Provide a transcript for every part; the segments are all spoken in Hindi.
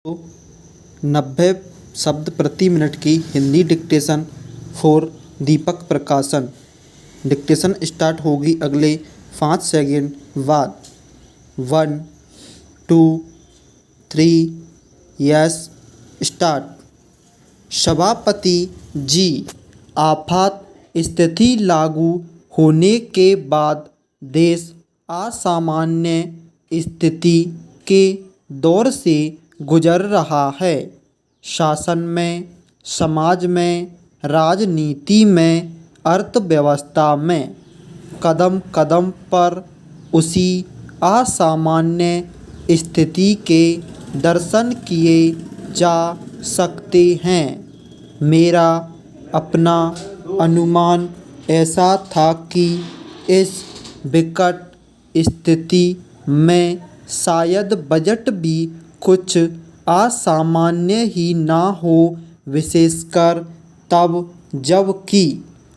तो 90 शब्द प्रति मिनट की हिंदी डिक्टेशन फॉर दीपक प्रकाशन। डिक्टेशन स्टार्ट होगी अगले 5 सेकंड बाद। 1 2 3 यस स्टार्ट। सभापति जी, आपात स्थिति लागू होने के बाद देश असामान्य स्थिति के दौर से गुजर रहा है। शासन में, समाज में, राजनीति में, अर्थव्यवस्था में कदम कदम पर उसी असामान्य स्थिति के दर्शन किए जा सकते हैं। मेरा अपना अनुमान ऐसा था कि इस विकट स्थिति में शायद बजट भी कुछ असामान्य ही ना हो, विशेषकर तब जबकि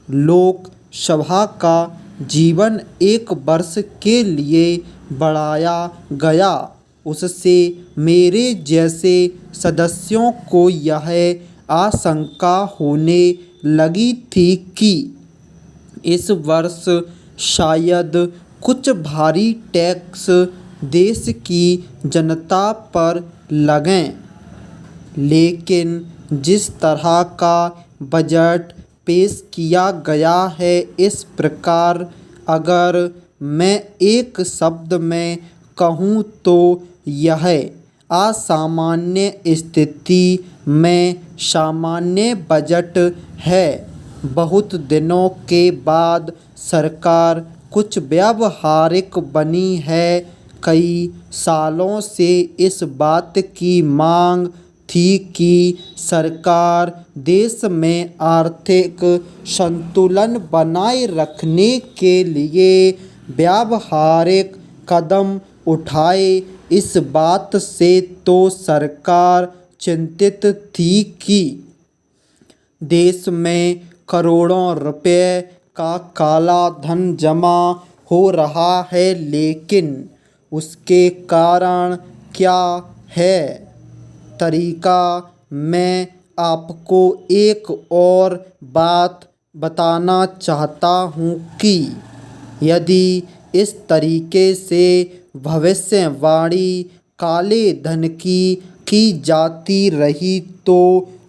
लोकसभा का जीवन 1 वर्ष के लिए बढ़ाया गया। उससे मेरे जैसे सदस्यों को यह आशंका होने लगी थी कि इस वर्ष शायद कुछ भारी टैक्स देश की जनता पर लगें। लेकिन जिस तरह का बजट पेश किया गया है, इस प्रकार अगर मैं एक शब्द में कहूँ तो यह असामान्य स्थिति में सामान्य बजट है। बहुत दिनों के बाद सरकार कुछ व्यावहारिक बनी है। कई सालों से इस बात की मांग थी कि सरकार देश में आर्थिक संतुलन बनाए रखने के लिए व्यावहारिक कदम उठाए। इस बात से तो सरकार चिंतित थी कि देश में करोड़ों रुपए का काला धन जमा हो रहा है, लेकिन उसके कारण क्या है? तरीका मैं आपको एक और बात बताना चाहता हूँ कि यदि इस तरीके से भविष्यवाणी काले धन की जाती रही तो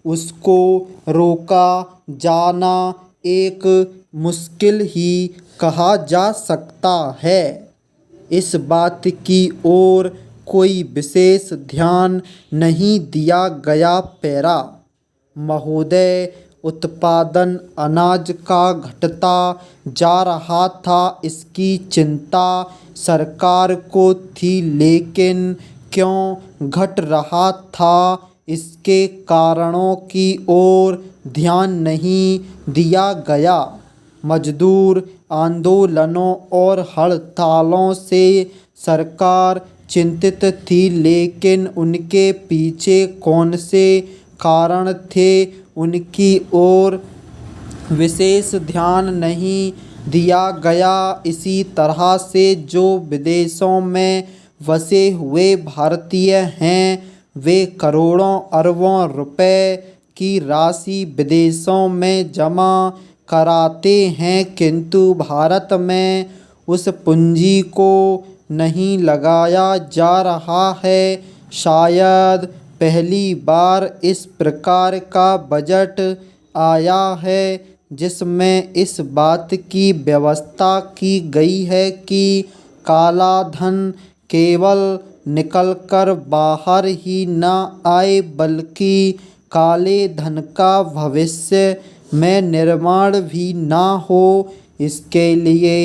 उसको रोका जाना एक मुश्किल ही कहा जा सकता है। इस बात की ओर कोई विशेष ध्यान नहीं दिया गया। पैरा महोदय, उत्पादन अनाज का घटता जा रहा था, इसकी चिंता सरकार को थी, लेकिन क्यों घट रहा था, इसके कारणों की ओर ध्यान नहीं दिया गया। मजदूर आंदोलनों और हड़तालों से सरकार चिंतित थी, लेकिन उनके पीछे कौन से कारण थे, उनकी ओर विशेष ध्यान नहीं दिया गया। इसी तरह से जो विदेशों में बसे हुए भारतीय हैं, वे करोड़ों अरबों रुपए की राशि विदेशों में जमा कराते हैं, किंतु भारत में उस पूंजी को नहीं लगाया जा रहा है। शायद पहली बार इस प्रकार का बजट आया है जिसमें इस बात की व्यवस्था की गई है कि काला धन केवल निकलकर बाहर ही न आए, बल्कि काले धन का भविष्य में निर्माण भी ना हो। इसके लिए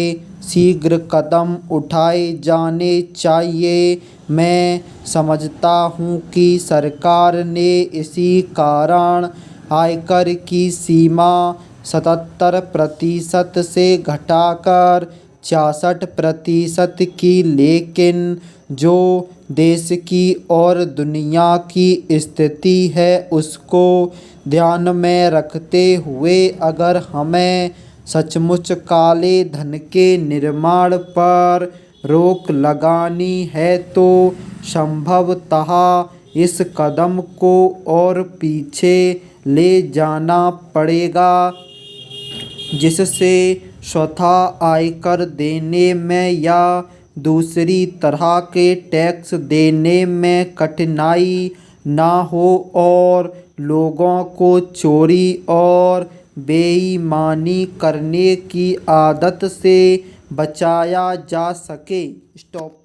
शीघ्र कदम उठाए जाने चाहिए। मैं समझता हूँ कि सरकार ने इसी कारण आयकर की सीमा 77% से घटाकर 66% की, लेकिन जो देश की और दुनिया की स्थिति है उसको ध्यान में रखते हुए अगर हमें सचमुच काले धन के निर्माण पर रोक लगानी है तो संभवतः इस कदम को और पीछे ले जाना पड़ेगा, जिससे स्वतः आयकर देने में या दूसरी तरह के टैक्स देने में कठिनाई ना हो और लोगों को चोरी और बेईमानी करने की आदत से बचाया जा सके। स्टॉप।